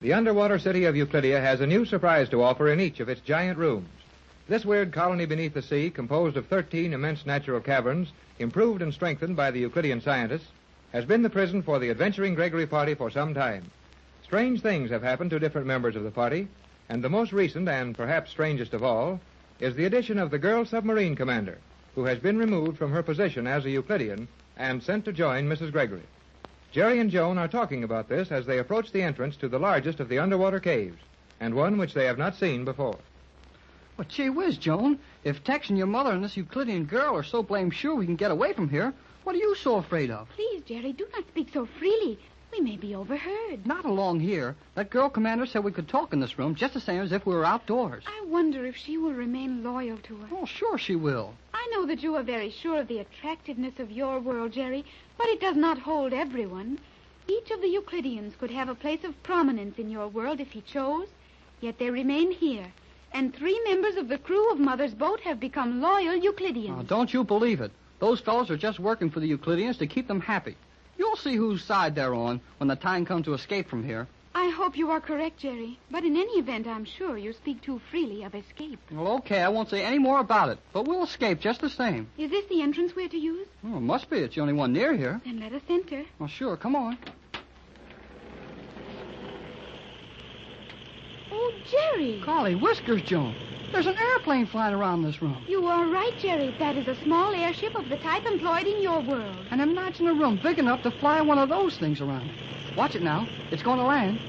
The underwater city of Euclidia has a new surprise to offer in each of its giant rooms. This weird colony beneath the sea, composed of 13 immense natural caverns, improved and strengthened by the Euclidean scientists, has been the prison for the adventuring Gregory party for some time. Strange things have happened to different members of the party, and the most recent, and perhaps strangest of all, is the addition of the girl submarine commander, who has been removed from her position as a Euclidean and sent to join Mrs. Gregory. Jerry and Joan are talking about this as they approach the entrance to the largest of the underwater caves, and one which they have not seen before. Well, gee whiz, Joan. If Tex and your mother and this Euclidean girl are so blamed sure we can get away from here, what are you so afraid of? Please, Jerry, do not speak so freely. We may be overheard. Not along here. That girl commander said we could talk in this room just the same as if we were outdoors. I wonder if she will remain loyal to us. Oh, sure she will. I know that you are very sure of the attractiveness of your world, Jerry, but it does not hold everyone. Each of the Euclideans could have a place of prominence in your world if he chose, yet they remain here. And 3 members of the crew of Mother's boat have become loyal Euclideans. Oh, don't you believe it. Those fellows are just working for the Euclideans to keep them happy. You'll see whose side they're on when the time comes to escape from here. I hope you are correct, Jerry. But in any event, I'm sure you speak too freely of escape. Well, okay, I won't say any more about it. But we'll escape just the same. Is this the entrance we're to use? Oh, it must be. It's the only one near here. Then let us enter. Well, sure. Come on. Oh, Jerry. Golly whiskers, Joan. There's an airplane flying around this room. You are right, Jerry. That is a small airship of the type employed in your world. And imagine a room big enough to fly one of those things around. Watch it now. It's going to land.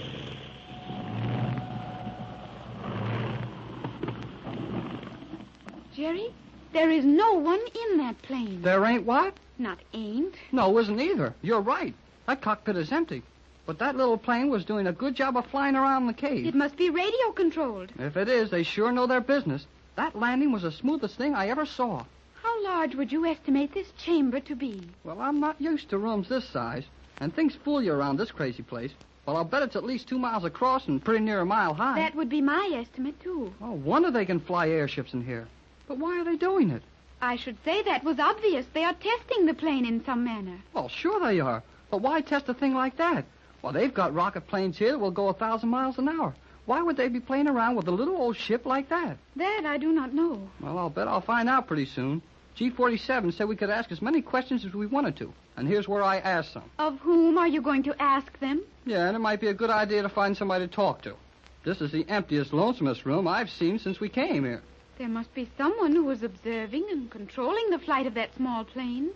Jerry, there is no one in that plane. There ain't what? Not ain't. No, isn't either. You're right. That cockpit is empty. But that little plane was doing a good job of flying around the cave. It must be radio-controlled. If it is, they sure know their business. That landing was the smoothest thing I ever saw. How large would you estimate this chamber to be? Well, I'm not used to rooms this size, and things fool you around this crazy place. But I'll bet it's at least 2 miles across and pretty near a mile high. That would be my estimate, too. Oh, wonder they can fly airships in here. But why are they doing it? I should say that was obvious. They are testing the plane in some manner. Well, sure they are. But why test a thing like that? Well, they've got rocket planes here that will go 1,000 miles an hour. Why would they be playing around with a little old ship like that? That I do not know. Well, I'll bet I'll find out pretty soon. G47 said we could ask as many questions as we wanted to. And here's where I asked some. Of whom are you going to ask them? Yeah, and it might be a good idea to find somebody to talk to. This is the emptiest, lonesomest room I've seen since we came here. There must be someone who was observing and controlling the flight of that small plane.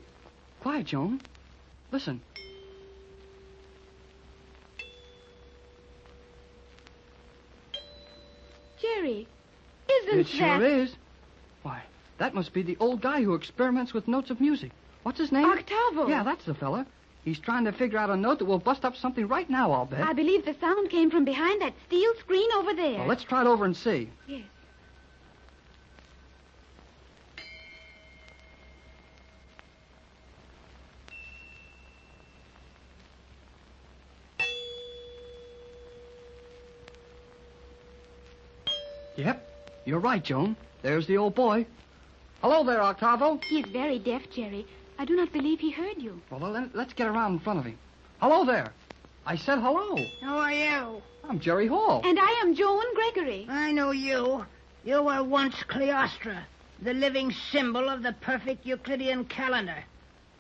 Quiet, Joan. Listen. Jerry, isn't It sure is. Why, that must be the old guy who experiments with notes of music. What's his name? Octavo. Yeah, that's the fella. He's trying to figure out a note that will bust up something right now, I'll bet. I believe the sound came from behind that steel screen over there. Well, let's try it over and see. Yes. Yep, you're right, Joan. There's the old boy. Hello there, Octavo. He is very deaf, Jerry. I do not believe he heard you. Well, then, let's get around in front of him. Hello there. I said hello. Who are you? I'm Jerry Hall. And I am Joan Gregory. I know you. You were once Cleostra, the living symbol of the perfect Euclidean calendar.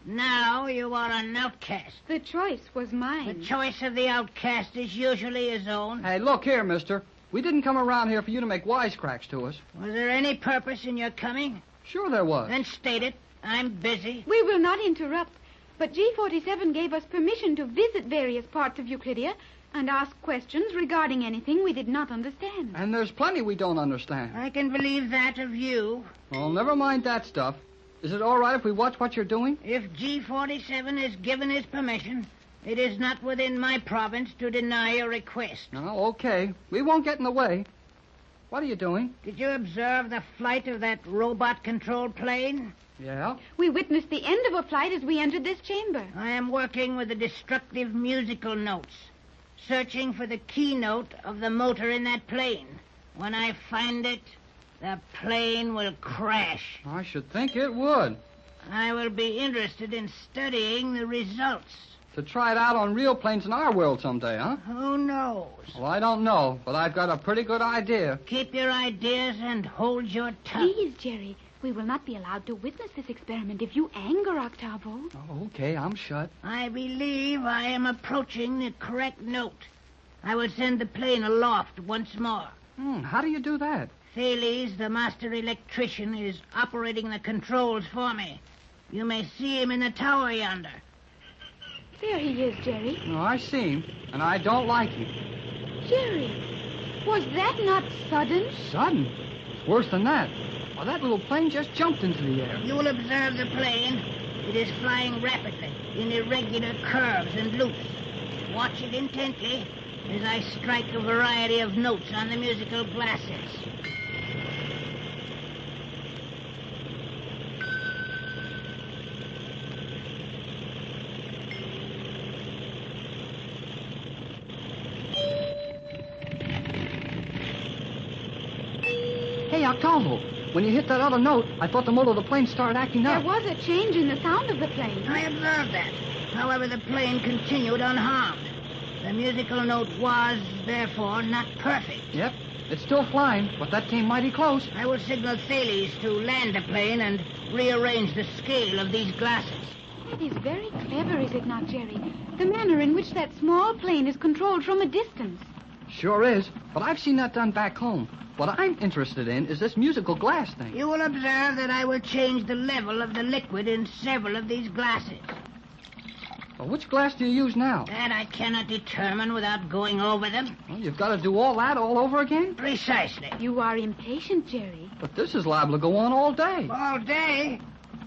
Now you are an outcast. The choice was mine. The choice of the outcast is usually his own. Hey, look here, mister. We didn't come around here for you to make wisecracks to us. Was there any purpose in your coming? Sure there was. Then state it. I'm busy. We will not interrupt, but G47 gave us permission to visit various parts of Euclidia and ask questions regarding anything we did not understand. And there's plenty we don't understand. I can believe that of you. Well, never mind that stuff. Is it all right if we watch what you're doing? If G47 has given his permission, it is not within my province to deny a request. Oh, okay. We won't get in the way. What are you doing? Did you observe the flight of that robot-controlled plane? Yeah? We witnessed the end of a flight as we entered this chamber. I am working with the destructive musical notes, searching for the keynote of the motor in that plane. When I find it, the plane will crash. I should think it would. I will be interested in studying the results. to try it out on real planes in our world someday, huh? Who knows? Well, I don't know, but I've got a pretty good idea. Keep your ideas and hold your tongue. Please, Jerry, we will not be allowed to witness this experiment if you anger Octavo. Oh, okay, I'm shut. I believe I am approaching the correct note. I will send the plane aloft once more. How do you do that? Thales, the master electrician, is operating the controls for me. You may see him in the tower yonder. There he is, Jerry. Oh, I see him, and I don't like him. Jerry, was that not sudden? Sudden? It's worse than that. Well, that little plane just jumped into the air. You will observe the plane. It is flying rapidly, in irregular curves and loops. Watch it intently as I strike a variety of notes on the musical glasses. Hey, Octavo, when you hit that other note, I thought the motor of the plane started acting There up. was a change in the sound of the plane. I observed that. However, the plane continued unharmed. The musical note was, therefore, not perfect. Yep, it's still flying, but that came mighty close. I will signal Thales to land the plane and rearrange the scale of these glasses. It is very clever, is it not, Jerry? The manner in which that small plane is controlled from a distance. Sure is, but I've seen that done back home. What I'm interested in is this musical glass thing. You will observe that I will change the level of the liquid in several of these glasses. Well, which glass do you use now? That I cannot determine without going over them. Well, you've got to do all that all over again? Precisely. You are impatient, Jerry. But this is liable to go on all day. All day?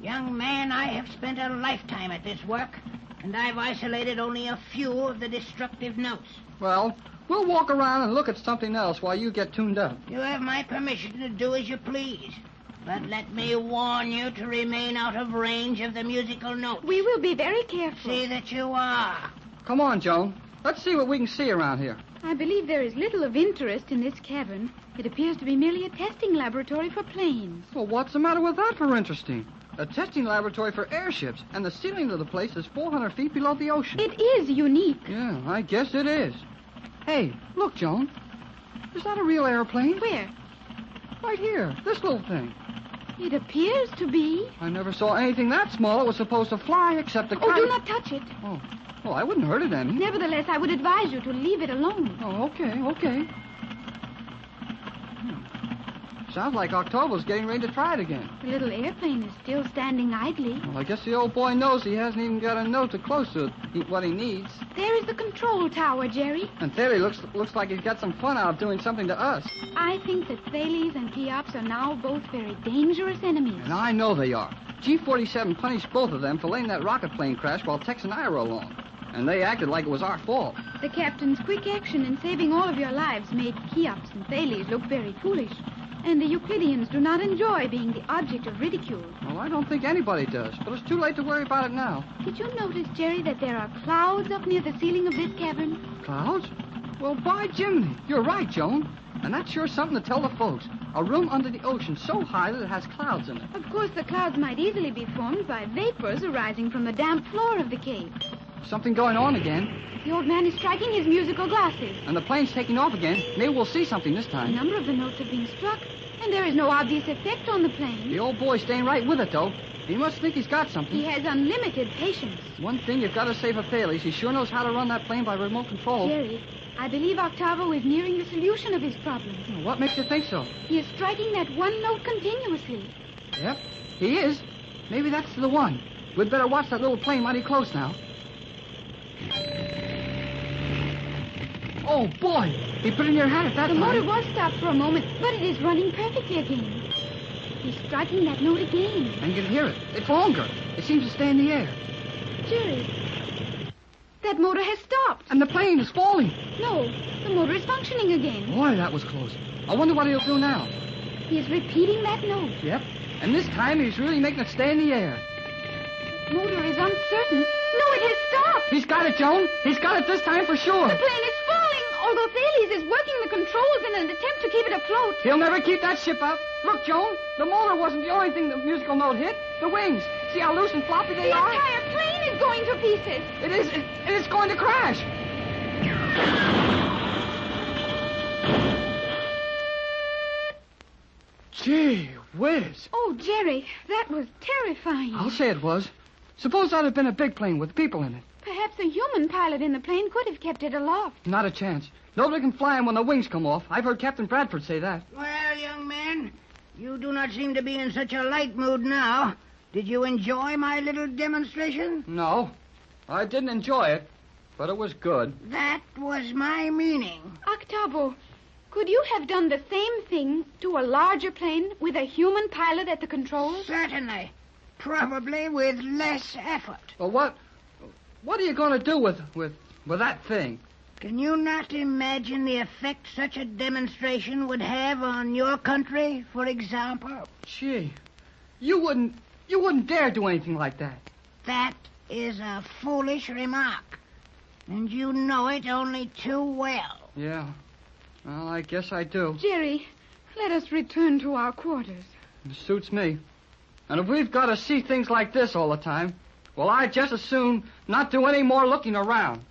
Young man, I have spent a lifetime at this work, and I've isolated only a few of the destructive notes. Well, we'll walk around and look at something else while you get tuned up. You have my permission to do as you please. But let me warn you to remain out of range of the musical notes. We will be very careful. See that you are. Come on, Joan. Let's see what we can see around here. I believe there is little of interest in this cavern. It appears to be merely a testing laboratory for planes. Well, what's the matter with that for interesting? A testing laboratory for airships, and the ceiling of the place is 400 feet below the ocean. It is unique. Yeah, I guess it is. Hey, look, Joan. Is that a real airplane? Where? Right here, this little thing. It appears to be. I never saw anything that small that was supposed to fly except a kite. Oh, do not touch it. Oh, well, I wouldn't hurt it any. Nevertheless, I would advise you to leave it alone. Oh, okay. Sounds like Octavo's getting ready to try it again. The little airplane is still standing idly. Well, I guess the old boy knows he hasn't even got a note to close to what he needs. There is the control tower, Jerry. And Thales looks like he's got some fun out of doing something to us. I think that Thales and Cheops are now both very dangerous enemies. And I know they are. G-47 punished both of them for letting that rocket plane crash while Tex and I were along. And they acted like it was our fault. The captain's quick action in saving all of your lives made Cheops and Thales look very foolish. And the Euclideans do not enjoy being the object of ridicule. Well, I don't think anybody does, but it's too late to worry about it now. Did you notice, Jerry, that there are clouds up near the ceiling of this cavern? Clouds? Well, by Jiminy, you're right, Joan. And that's sure something to tell the folks. A room under the ocean so high that it has clouds in it. Of course, the clouds might easily be formed by vapors arising from the damp floor of the cave. Something going on again. The old man is striking his musical glasses. And the plane's taking off again. Maybe we'll see something this A time. number of the notes have been struck, and there is no obvious effect on the plane. The old boy's staying right with it, though. He must think he's got something. He has unlimited patience. One thing you've got to say for Thales, he sure knows how to run that plane by remote control. Jerry, I believe Octavo is nearing the solution of his problem. What makes you think so? He is striking that one note continuously. Yep, he is. Maybe that's the one. We'd better watch that little plane mighty close now. Oh, boy! He put in your hand at that The time. motor was stopped for a moment, but it is running perfectly again. He's striking that note again. And you can hear it. It's longer. It seems to stay in the air. Jerry, that motor has stopped. And the plane is falling. No, the motor is functioning again. Boy, that was close. I wonder what he'll do now. He is repeating that note. Yep. And this time he's really making it stay in the air. The motor is uncertain. No, it has stopped. He's got it, Joan. He's got it this time for sure. The plane is falling, although Thales is working the controls in an attempt to keep it afloat. He'll never keep that ship up. Look, Joan, the motor wasn't the only thing the musical note hit. The wings. See how loose and floppy they The are? entire plane is going to pieces. It is. It's going to crash. Gee whiz. Oh, Jerry, that was terrifying. I'll say it was. Suppose that had been a big plane with people in it. Perhaps a human pilot in the plane could have kept it aloft. Not a chance. Nobody can fly him when the wings come off. I've heard Captain Bradford say that. Well, young man, you do not seem to be in such a light mood now. Did you enjoy my little demonstration? No, I didn't enjoy it, but it was good. That was my meaning. Octavo, could you have done the same thing to a larger plane with a human pilot at the controls? Certainly. Probably with less effort. Well, what are you going to do with that thing? Can you not imagine the effect such a demonstration would have on your country, for example? Gee, you wouldn't dare do anything like that. That is a foolish remark. And you know it only too well. Yeah. Well, I guess I do. Jerry, let us return to our quarters. It suits me. And if we've got to see things like this all the time, well, I'd just as soon not do any more looking around.